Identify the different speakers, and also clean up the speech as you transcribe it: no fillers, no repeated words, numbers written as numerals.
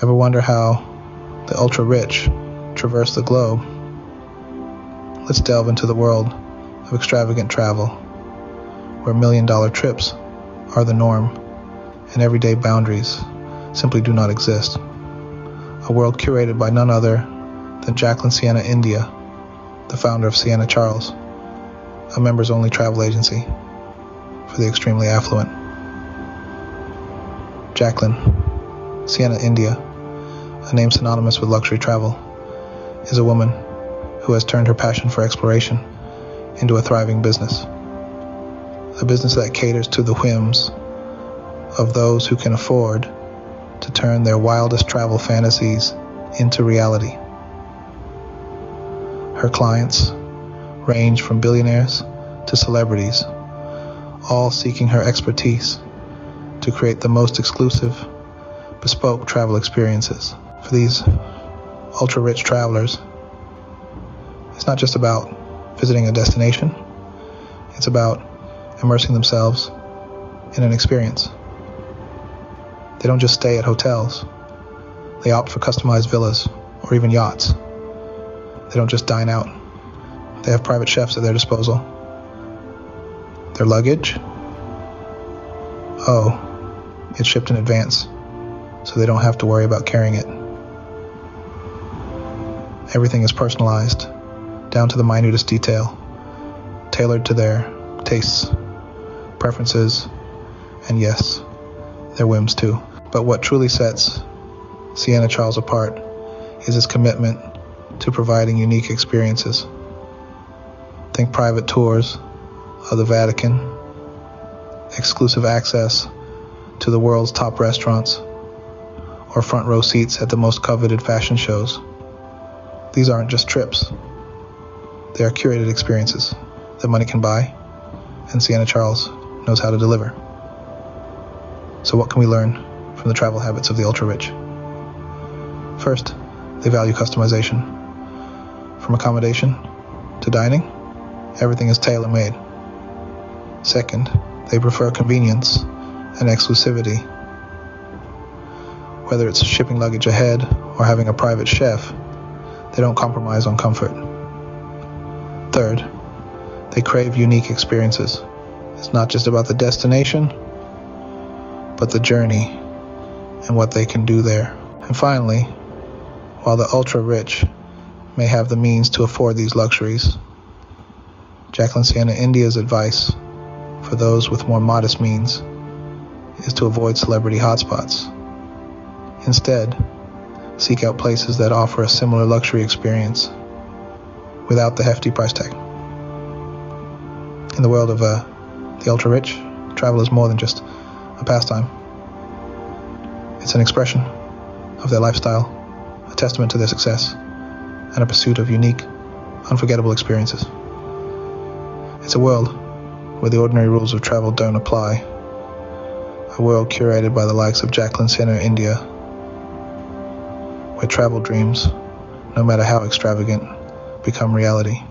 Speaker 1: Ever wonder how the ultra-rich traverse the globe? Let's delve into the world of extravagant travel, where million-dollar trips are the norm and everyday boundaries simply do not exist. A world curated by none other than Jacqueline Sienna India, the founder of Sienna Charles, a members-only travel agency for the extremely affluent. Jacqueline Sienna India, a name synonymous with luxury travel, is a woman who has turned her passion for exploration into a thriving business. A business that caters to the whims of those who can afford to turn their wildest travel fantasies into reality. Her clients range from billionaires to celebrities, all seeking her expertise to create the most exclusive, bespoke travel experiences. For these ultra-rich travelers, it's not just about visiting a destination, it's about immersing themselves in an experience. They don't just stay at hotels, they opt for customized villas or even yachts. They don't just dine out, they have private chefs at their disposal. Their luggage? Oh, it's shipped in advance, so they don't have to worry about carrying it. Everything is personalized, down to the minutest detail, tailored to their tastes, preferences, and yes, their whims too. But what truly sets Sienna Charles apart is its commitment to providing unique experiences. Think private tours of the Vatican, exclusive access to the world's top restaurants, or front row seats at the most coveted fashion shows. These aren't just trips. They are curated experiences that money can buy, and Sienna Charles knows how to deliver. So what can we learn from the travel habits of the ultra-rich? First, they value customization. From accommodation to dining, everything is tailor-made. Second, they prefer convenience and exclusivity. Whether it's shipping luggage ahead or having a private chef, they don't compromise on comfort. Third, they crave unique experiences. It's not just about the destination, but the journey and what they can do there. And finally, while the ultra-rich may have the means to afford these luxuries, Jacqueline Sienna India's advice for those with more modest means is to avoid celebrity hotspots. Instead, seek out places that offer a similar luxury experience without the hefty price tag. In the world of the ultra-rich, travel is more than just a pastime. It's an expression of their lifestyle, a testament to their success, and a pursuit of unique, unforgettable experiences. It's a world where the ordinary rules of travel don't apply, a world curated by the likes of Jacqueline Sienna India, where travel dreams, no matter how extravagant, become reality.